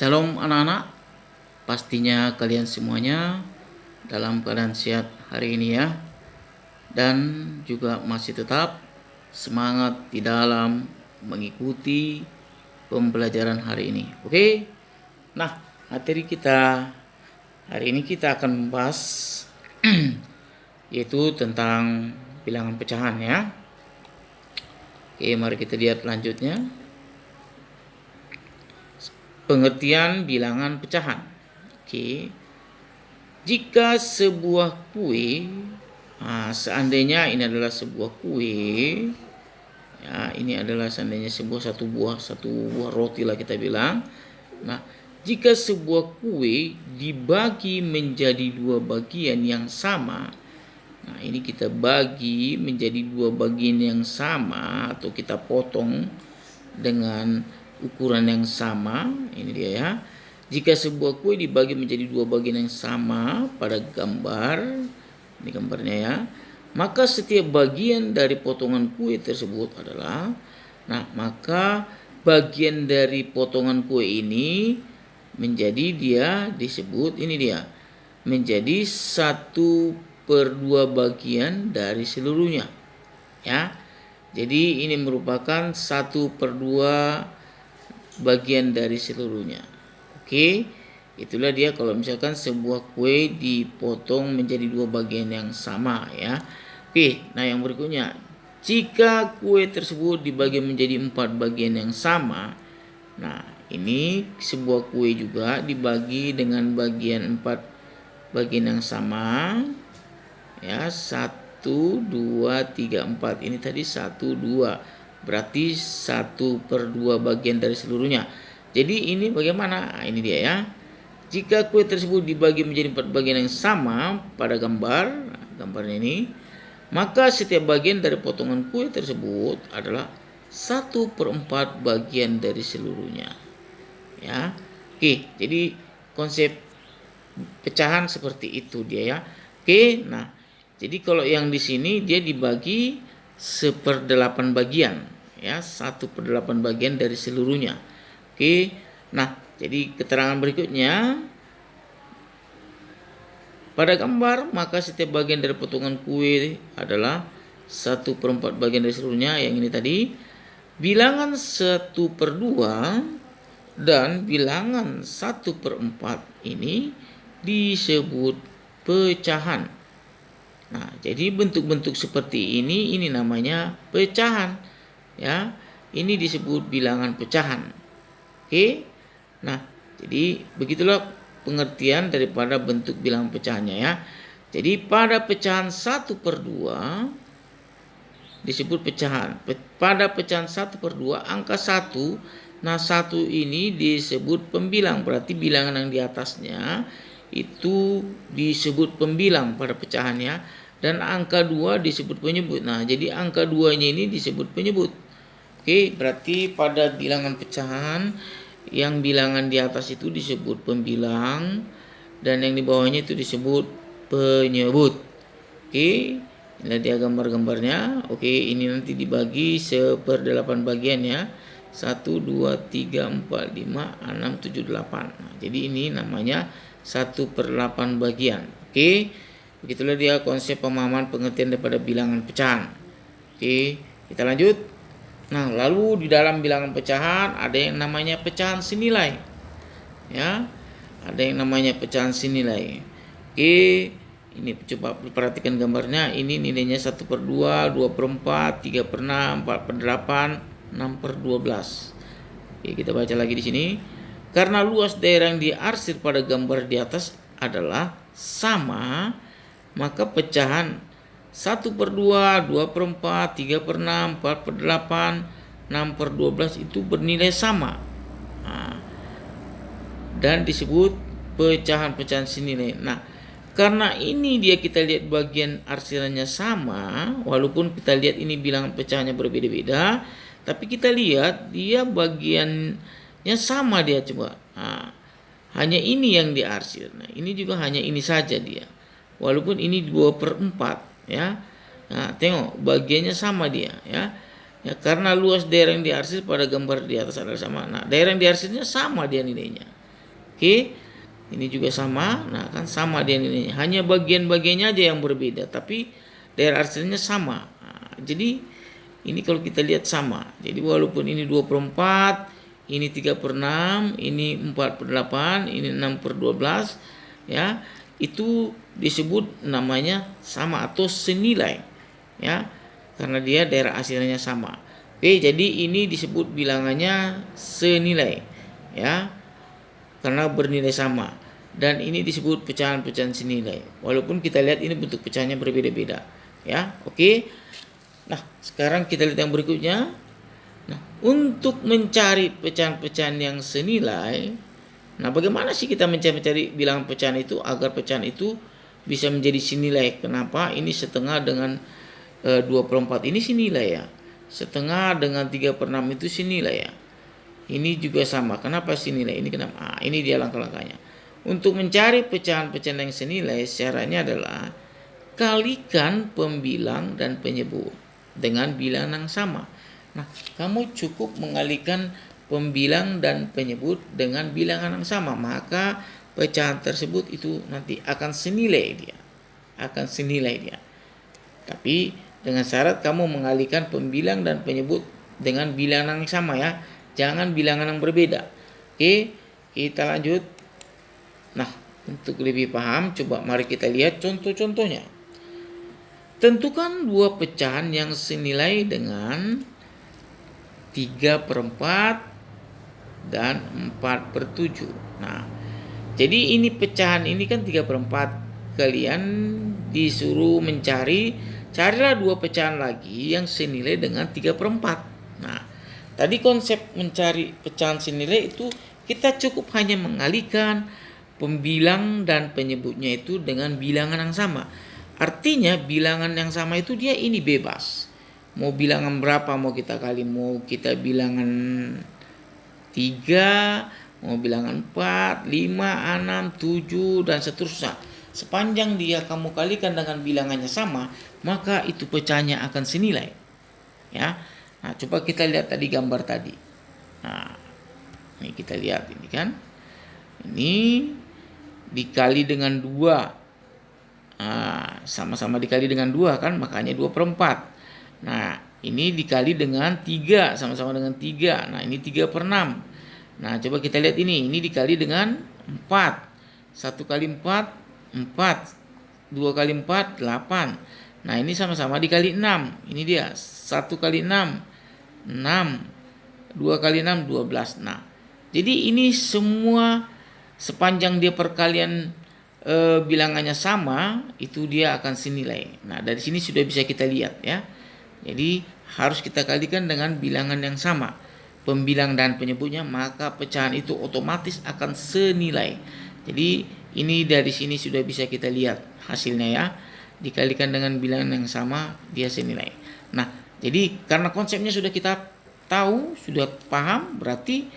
Shalom anak-anak, pastinya kalian semuanya dalam keadaan sehat hari ini ya. Dan juga masih tetap semangat di dalam mengikuti pembelajaran hari ini. Oke? Nah, materi kita hari ini kita akan membahas yaitu tentang bilangan pecahan ya. Oke, mari kita lihat lanjutnya. Pengertian bilangan pecahan. Oke. Jika sebuah kue, seandainya ini adalah sebuah kue, ya, ini adalah seandainya satu buah roti lah kita bilang. Nah, jika sebuah kue dibagi menjadi dua bagian yang sama, nah ini kita bagi menjadi dua bagian yang sama atau kita potong dengan ukuran yang sama, ini dia ya. Jika sebuah kue dibagi menjadi dua bagian yang sama pada gambar, ini gambarnya ya, maka setiap bagian dari potongan kue tersebut adalah, maka bagian dari potongan kue ini menjadi dia disebut, ini dia, menjadi 1/2 bagian dari seluruhnya ya. Jadi ini merupakan 1/2 bagian dari seluruhnya. Oke, itulah dia kalau misalkan sebuah kue dipotong menjadi dua bagian yang sama ya. Oke, nah yang berikutnya, jika kue tersebut dibagi menjadi 4 bagian yang sama, nah ini sebuah kue juga dibagi dengan bagian 4 bagian yang sama ya, 1, 2, 3, 4. Ini tadi 1, 2. Berarti 1/2 bagian dari seluruhnya. Jadi ini bagaimana? Nah, ini dia ya. Jika kue tersebut dibagi menjadi 4 bagian yang sama pada gambarnya ini, maka setiap bagian dari potongan kue tersebut adalah 1/4 bagian dari seluruhnya. Ya. Oke, jadi konsep pecahan seperti itu dia ya. Oke, nah, jadi kalau yang di sini dia dibagi 1/8 bagian ya, 1/8 bagian dari seluruhnya. Oke, nah jadi keterangan berikutnya pada gambar, maka setiap bagian dari potongan kue adalah 1/4 bagian dari seluruhnya. Yang ini tadi bilangan 1/2 dan bilangan 1/4 ini disebut pecahan. Nah, jadi bentuk-bentuk seperti ini namanya pecahan ya. Ini disebut bilangan pecahan. Oke. Nah, jadi begitulah pengertian daripada bentuk bilangan pecahannya ya. Jadi pada pecahan 1/2 disebut pecahan. Pada pecahan 1/2 angka 1, nah 1 ini disebut pembilang, berarti bilangan yang di atasnya itu disebut pembilang pada pecahannya. Dan angka 2 disebut penyebut. Nah, jadi angka 2-nya ini disebut penyebut. Oke, berarti pada bilangan pecahan yang bilangan di atas itu disebut pembilang dan yang di bawahnya itu disebut penyebut. Oke, ini dia gambar-gambarnya. Oke, ini nanti dibagi 1/8 bagian ya. 1, 2, 3, 4, 5, 6, 7, 8. Nah, jadi ini namanya 1/8 bagian. Oke. Begitulah dia konsep pemahaman pengertian daripada bilangan pecahan. Oke, kita lanjut. Nah, lalu di dalam bilangan pecahan ada yang namanya pecahan senilai. Ya. Ada yang namanya pecahan senilai. Oke, ini coba perhatikan gambarnya. Ini nilainya 1/2, 2/4, 3/6, 4/8, 6/12. Oke, kita baca lagi di sini. Karena luas daerah yang diarsir pada gambar di atas adalah sama, maka pecahan 1/2, 2/4, 3/6, 4/8, 6/12 itu bernilai sama. Nah, dan disebut pecahan-pecahan senilai. Nah, karena ini dia kita lihat bagian arsirannya sama, walaupun kita lihat ini bilangan pecahannya berbeda-beda, tapi kita lihat dia bagiannya sama dia coba. Nah, hanya ini yang diarsir. Nah, ini juga hanya ini saja dia. Walaupun ini 2/4 ya. Nah, tengok bagiannya sama dia ya. Ya, karena luas daerah yang diarsir pada gambar di atas adalah sama. Nah, daerah yang diarsirnya sama dia nilainya. Oke, ini juga sama. Nah, kan sama dia ini. Hanya bagian-bagiannya aja yang berbeda, tapi daerah aslinya sama. Nah, jadi ini kalau kita lihat sama. Jadi walaupun ini 2/4, ini 3/6, ini 4/8, ini 6/12, ya, itu disebut namanya sama atau senilai, ya, karena dia daerah aslinya sama. Oke, jadi ini disebut bilangannya senilai, ya, karena bernilai sama. Dan ini disebut pecahan-pecahan senilai. Walaupun kita lihat ini bentuk pecahannya berbeda-beda, ya. Oke. Nah, sekarang kita lihat yang berikutnya. Nah, untuk mencari pecahan-pecahan yang senilai, nah bagaimana sih kita mencari bilangan pecahan itu agar pecahan itu bisa menjadi senilai? Kenapa? Ini setengah dengan 2/4 ini senilai ya. Setengah dengan 3/6 itu senilai ya. Ini juga sama. Kenapa senilai? Ini kenapa? Ah, ini dia langkah-langkahnya. Untuk mencari pecahan-pecahan yang senilai, syaratnya adalah kalikan pembilang dan penyebut dengan bilangan yang sama. Nah, kamu cukup mengalihkan pembilang dan penyebut dengan bilangan yang sama, maka pecahan tersebut itu nanti akan senilai dia. Akan senilai dia. Tapi dengan syarat kamu mengalihkan pembilang dan penyebut dengan bilangan yang sama ya. Jangan bilangan yang berbeda. Oke, kita lanjut. Nah, untuk lebih paham, coba mari kita lihat contoh-contohnya. Tentukan dua pecahan yang senilai dengan 3/4 dan 4/7. Nah, jadi ini pecahan ini kan 3/4. Kalian disuruh carilah dua pecahan lagi yang senilai dengan 3/4. Nah, tadi konsep mencari pecahan senilai itu kita cukup hanya mengalihkan pembilang dan penyebutnya itu dengan bilangan yang sama. Artinya bilangan yang sama itu dia ini bebas. Mau bilangan berapa mau kita kali, mau kita bilangan 3, mau bilangan 4, 5, 6, 7 dan seterusnya. Sepanjang dia kamu kalikan dengan bilangannya sama, maka itu pecahannya akan senilai. Ya. Nah, coba kita lihat tadi gambar tadi. Nah, ini kita lihat ini kan. Ini dikali dengan 2. Nah, sama-sama dikali dengan 2 kan, makanya 2/4. Nah, ini dikali dengan 3, sama-sama dengan 3. Nah, ini 3/6. Nah, coba kita lihat ini dikali dengan 4. 1 kali 4, 4. 2 kali 4, 8. Nah, ini sama-sama dikali 6. Ini dia, 1 kali 6, 6. 2 kali 6, 12. Nah, jadi ini semua sepanjang dia perkalian bilangannya sama, itu dia akan senilai. Nah, dari sini sudah bisa kita lihat ya. Jadi harus kita kalikan dengan bilangan yang sama, pembilang dan penyebutnya, maka pecahan itu otomatis akan senilai. Jadi ini dari sini sudah bisa kita lihat hasilnya ya. Dikalikan dengan bilangan yang sama, dia senilai. Nah, jadi karena konsepnya sudah kita tahu, sudah paham, berarti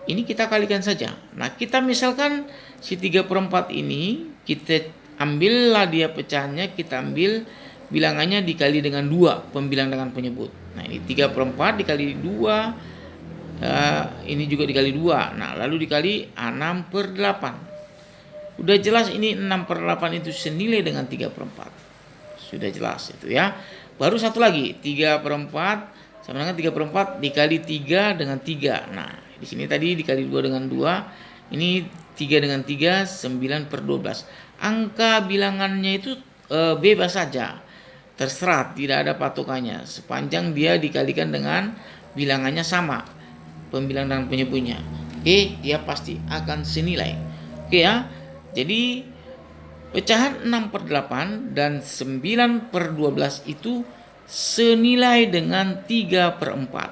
ini kita kalikan saja. Nah, kita misalkan si 3/4 ini, kita ambillah dia pecahannya, kita ambil bilangannya dikali dengan 2, pembilang dengan penyebut. Nah, ini 3/4 dikali 2, ini juga dikali 2. Nah, lalu dikali 6/8. Udah jelas ini 6/8 itu senilai dengan 3/4. Sudah jelas itu ya. Baru satu lagi, 3/4 sama dengan 3/4 dikali 3 dengan 3. Nah, di sini tadi dikali 2 dengan 2. Ini 3 dengan 3, 9/12. Angka bilangannya itu bebas saja. Terserah, tidak ada patokannya. Sepanjang dia dikalikan dengan bilangannya sama, pembilang dan penyebutnya. Oke, dia pasti akan senilai. Oke ya. Jadi pecahan 6/8 dan 9/12 itu senilai dengan 3/4.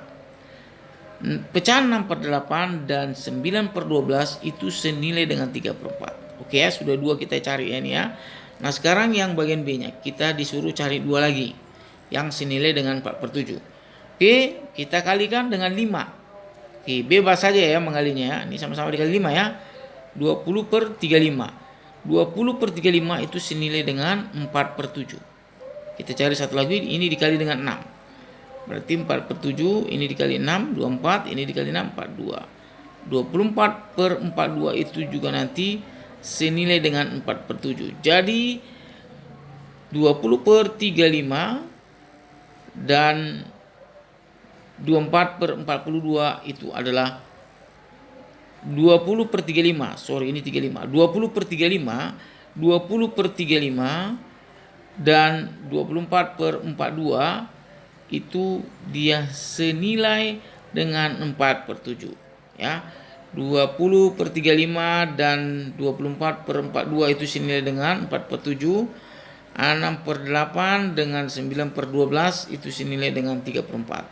Pecahan 6/8 dan 9/12 itu senilai dengan 3/4. Oke ya, sudah 2 kita cari ya ini ya. Nah, sekarang yang bagian B-nya kita disuruh cari 2 lagi yang senilai dengan 4/7. Oke, kita kalikan dengan 5. Oke, bebas saja ya mengalinya ya. Ini sama-sama dikali 5 ya. 20/35. 20/35 itu senilai dengan 4/7. Kita cari satu lagi, ini dikali dengan 6. Berarti 4/7 ini dikali 6, 24, ini dikali 6, 42. 24/42 itu juga nanti senilai dengan 4/7. Jadi 20/35 dan 24/42 itu adalah 20/35. Sorry, ini 35. 20/35, 20/35 dan 24/42 itu dia senilai dengan 4/7 ya. 20/35 dan 24/42 itu senilai dengan 4/7. 6/8 dengan 9/12 itu senilai dengan 3/4.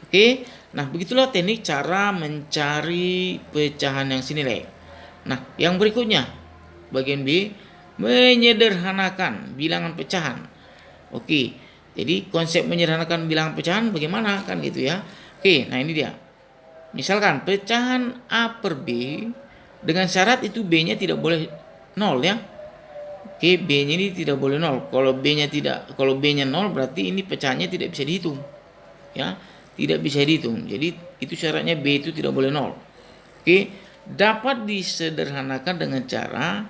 Oke, nah begitulah teknik cara mencari pecahan yang senilai. Nah, yang berikutnya bagian B, menyederhanakan bilangan pecahan. Oke, jadi konsep menyederhanakan bilangan pecahan bagaimana kan gitu ya. Oke, nah ini dia. Misalkan pecahan A per B dengan syarat itu B-nya tidak boleh 0 ya. Oke, B-nya ini tidak boleh 0. Kalau B-nya 0 berarti ini pecahannya tidak bisa dihitung. Ya, tidak bisa dihitung. Jadi itu syaratnya B itu tidak boleh 0. Oke, dapat disederhanakan dengan cara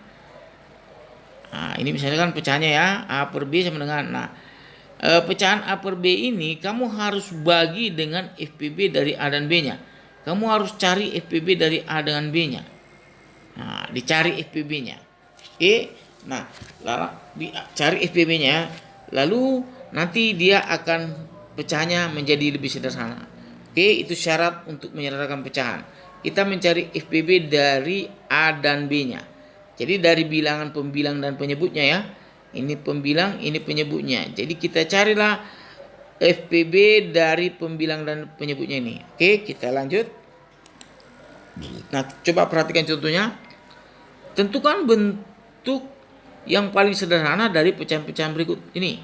ini misalkan pecahannya ya, A per B sama dengan pecahan A per B ini kamu harus bagi dengan FPB dari A dan B-nya. Kamu harus cari FPB dari A dengan B-nya. Nah, dicari FPB-nya. Oke. Nah, cari FPB-nya, lalu nanti dia akan pecahannya menjadi lebih sederhana. Oke, itu syarat untuk menyederhanakan pecahan. Kita mencari FPB dari A dan B-nya. Jadi dari bilangan pembilang dan penyebutnya ya. Ini pembilang, ini penyebutnya. Jadi kita carilah FPB dari pembilang dan penyebutnya ini. Oke, kita lanjut. Nah, coba perhatikan contohnya. Tentukan bentuk yang paling sederhana dari pecahan-pecahan berikut ini.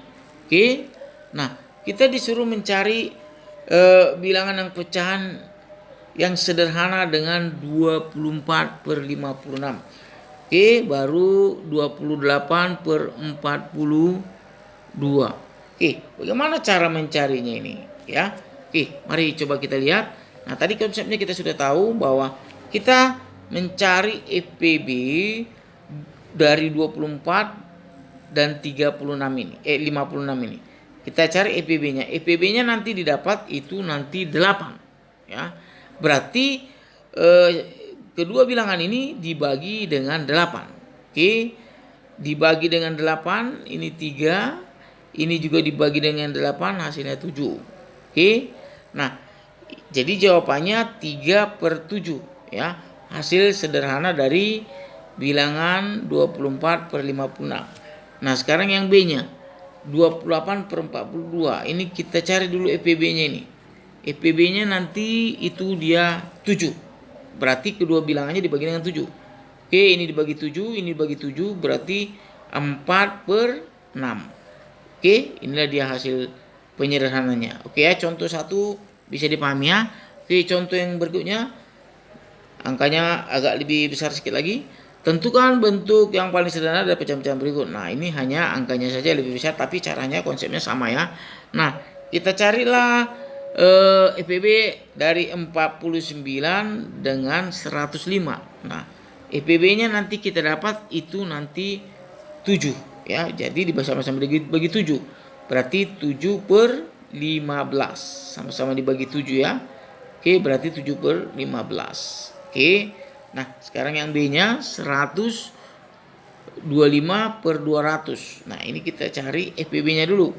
Oke. Nah, kita disuruh mencari bilangan yang pecahan yang sederhana dengan 24/56. Oke, baru 28/42. Oke, bagaimana cara mencarinya ini ya? Oke, mari coba kita lihat. Nah, tadi konsepnya kita sudah tahu bahwa kita mencari FPB dari 24 dan 36 ini, 56 ini. Kita cari FPB-nya. FPB-nya nanti didapat itu nanti 8 ya. Berarti kedua bilangan ini dibagi dengan 8. Oke. Dibagi dengan 8, ini 3, ini juga dibagi dengan 8, hasilnya 7. Oke. Nah, jadi jawabannya 3/7 ya. Hasil sederhana dari bilangan 24/56. Nah, sekarang yang B-nya 28/42. Ini kita cari dulu FPB-nya ini. FPB-nya nanti itu dia 7. Berarti kedua bilangannya dibagi dengan 7. Oke, ini dibagi 7, ini dibagi 7, berarti 4/6. Oke, inilah dia hasil penyederhananya. Oke ya, contoh 1 bisa dipahami ya. Oke, contoh yang berikutnya angkanya agak lebih besar sedikit lagi. Tentukan bentuk yang paling sederhana dari pecahan-pecahan berikut. Nah, ini hanya angkanya saja lebih besar, tapi caranya konsepnya sama ya. Nah, kita carilah FPB dari 49 dengan 105. Nah, FPB-nya nanti kita dapat itu nanti 7 ya. Jadi sama-sama dibagi 7. Berarti 7/15. Sama-sama dibagi 7 ya. Oke, berarti 7/15. Oke. Nah, sekarang yang B-nya 125/200. Nah, ini kita cari FPB-nya dulu.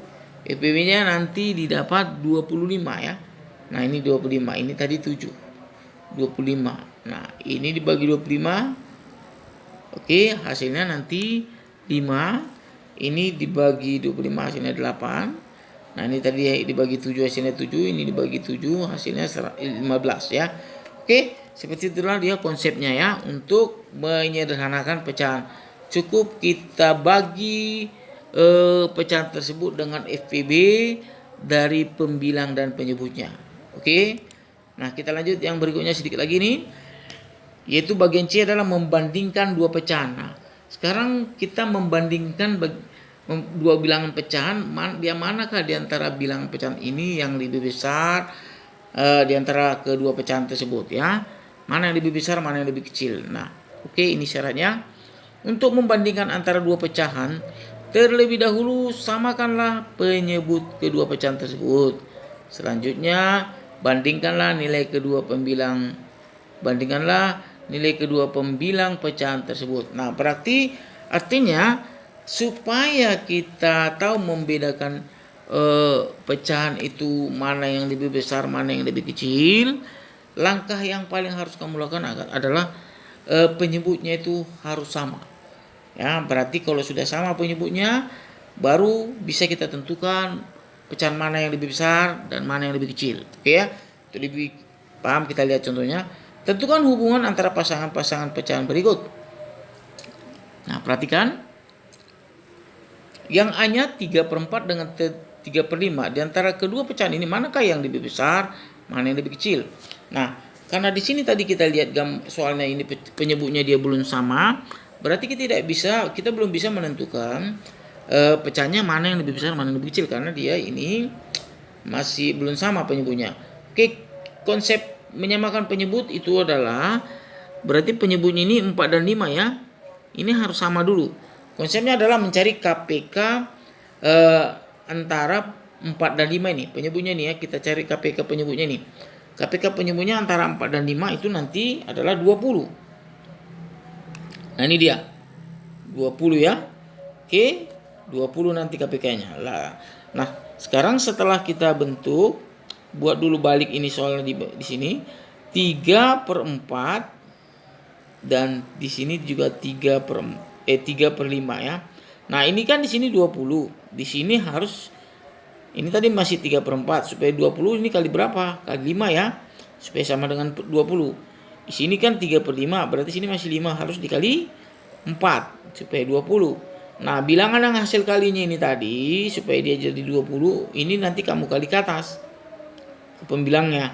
FPB-nya nanti didapat 25 ya. Nah, ini 25, ini tadi 7. 25. Nah, ini dibagi 25. Oke, hasilnya nanti 5. Ini dibagi 25 hasilnya 8. Nah, ini tadi dibagi 7 hasilnya 7, ini dibagi 7 hasilnya 15 ya. Oke, seperti itulah dia konsepnya ya untuk menyederhanakan pecahan. Cukup kita bagi pecahan tersebut dengan FPB dari pembilang dan penyebutnya. Oke. Nah, kita lanjut yang berikutnya sedikit lagi nih. Yaitu bagian C adalah membandingkan dua pecahan. Nah, sekarang kita membandingkan dua bilangan pecahan, dia manakah di antara bilangan pecahan ini yang lebih besar di antara kedua pecahan tersebut ya. mana yang lebih besar, mana yang lebih kecil. Nah, oke, ini syaratnya. Untuk membandingkan antara dua pecahan, terlebih dahulu samakanlah penyebut kedua pecahan tersebut. Selanjutnya, bandingkanlah nilai kedua pembilang pecahan tersebut. Nah, berarti artinya supaya kita tahu membedakan pecahan itu mana yang lebih besar, mana yang lebih kecil, langkah yang paling harus kamu lakukan adalah penyebutnya itu harus sama. Ya, berarti kalau sudah sama penyebutnya, baru bisa kita tentukan pecahan mana yang lebih besar dan mana yang lebih kecil. Oke ya, itu lebih paham. Kita lihat contohnya. Tentukan hubungan antara pasangan-pasangan pecahan berikut. Nah, perhatikan. Yang A-nya 3/4 dengan 3/5. Di antara kedua pecahan ini, manakah yang lebih besar, mana yang lebih kecil? Nah, karena di sini tadi kita lihat soalnya ini penyebutnya dia belum sama, berarti kita belum bisa menentukan pecahnya mana yang lebih besar, mana yang lebih kecil, karena dia ini masih belum sama penyebutnya. Oke, konsep menyamakan penyebut itu adalah berarti penyebutnya ini 4 dan 5 ya. Ini harus sama dulu. Konsepnya adalah mencari KPK antara 4 dan 5 ini. Penyebutnya nih ya, kita cari KPK penyebutnya nih. KPK penyebutnya antara 4 dan 5 itu nanti adalah 20. Nah, ini dia. 20 ya. Oke, 20 nanti KPK-nya. Nah, sekarang setelah kita bentuk, buat dulu balik ini soalnya di sini 3/4 dan di sini juga 3/5 ya. Nah, ini kan di sini 20. Di sini harus ini tadi masih 3/4, supaya 20 ini kali berapa? Kali 5 ya. Supaya sama dengan 20. Di sini kan 3/5, berarti sini masih 5, harus dikali 4 supaya 20. Nah, bilangan yang hasil kalinya ini tadi supaya dia jadi 20, ini nanti kamu kali ke atas ke pembilangnya.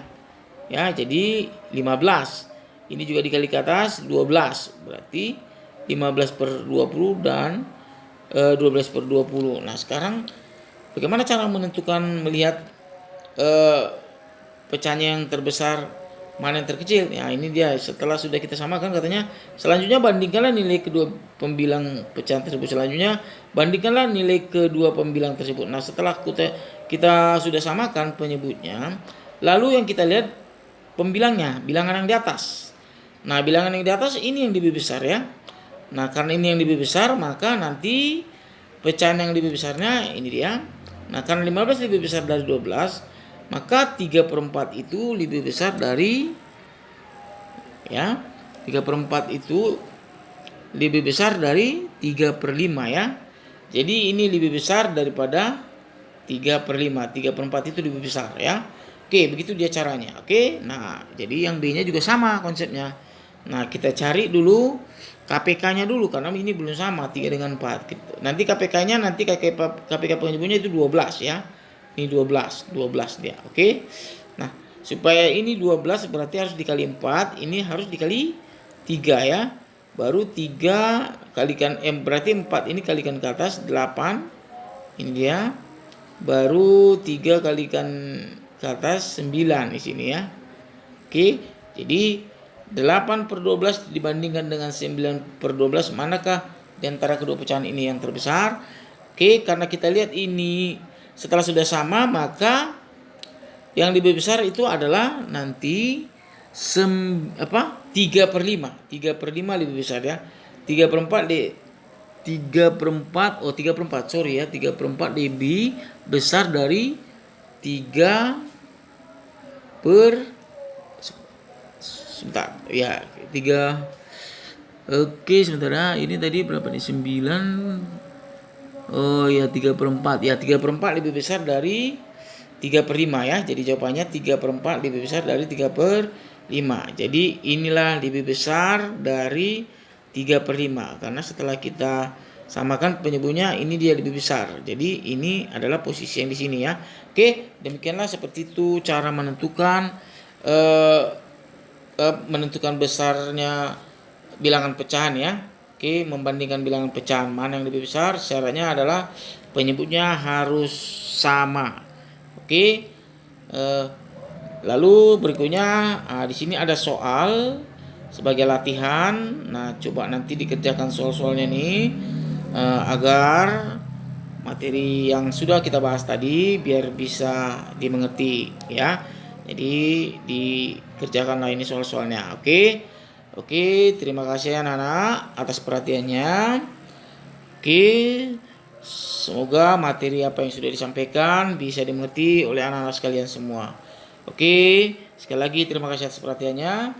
Ya, jadi 15. Ini juga dikali ke atas 12. Berarti 15/20 dan 12/20. Nah, sekarang bagaimana cara melihat pecahannya yang terbesar mana yang terkecil? Ya, ini dia. Setelah sudah kita samakan, katanya selanjutnya bandingkanlah nilai kedua pembilang pecahan tersebut. Selanjutnya bandingkanlah nilai kedua pembilang tersebut. Nah, setelah kita sudah samakan penyebutnya, lalu yang kita lihat pembilangnya, bilangan yang di atas. Nah, bilangan yang di atas ini yang lebih besar ya. Nah, karena ini yang lebih besar, maka nanti pecahan yang lebih besarnya ini dia. Nah, karena 15 lebih besar dari 12, maka 3/4 itu lebih besar dari 3/4 itu lebih besar dari 3/5 ya. Jadi ini lebih besar daripada 3/5. 3/4 itu lebih besar ya. Oke, begitu dia caranya. Oke. Nah, jadi yang B-nya juga sama konsepnya. Nah, kita cari dulu KPK-nya dulu karena ini belum sama 3 dengan 4. Nanti KPK-nya KPK penyebutnya itu 12 ya. Ini 12 dia. Oke. Nah, supaya ini 12 berarti harus dikali 4, ini harus dikali 3 ya. Baru 3 kalikan berarti 4 ini kalikan ke atas 8. Ini dia. Baru 3 kalikan ke atas 9 di sini ya. Oke. Jadi 8/12 dibandingkan dengan 9/12, manakah di antara kedua pecahan ini yang terbesar? Oke, karena kita lihat ini setelah sudah sama, maka yang lebih besar itu adalah nanti 3/5. 3/5 lebih besar ya. 3/4 lebih besar dari 3 Oke, sebentar. Ini tadi berapa nih? 9. Oh ya, 3/4. Ya, 3/4 lebih besar dari 3/5 ya. Jadi jawabannya 3/4 lebih besar dari 3/5. Jadi inilah lebih besar dari 3/5. Karena setelah kita samakan penyebutnya, ini dia lebih besar. Jadi ini adalah posisi yang di sini ya. Oke, demikianlah seperti itu cara menentukan besarnya bilangan pecahan ya. Oke, membandingkan bilangan pecahan mana yang lebih besar, syaratnya adalah penyebutnya harus sama. Oke, Lalu berikutnya di sini ada soal sebagai latihan. Nah, coba nanti dikerjakan soal-soalnya nih agar materi yang sudah kita bahas tadi biar bisa dimengerti ya. Jadi dikerjakanlah ini soal-soalnya. Oke. Oke, terima kasih anak-anak atas perhatiannya. Oke. Semoga materi apa yang sudah disampaikan bisa dimengerti oleh anak-anak sekalian semua. Oke, sekali lagi terima kasih atas perhatiannya.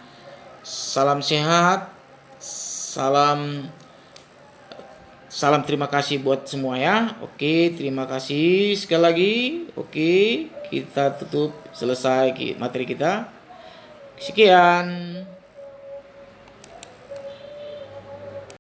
Salam sehat. Salam terima kasih buat semua ya. Oke, terima kasih sekali lagi. Oke, kita tutup selesai materi kita. Sekian.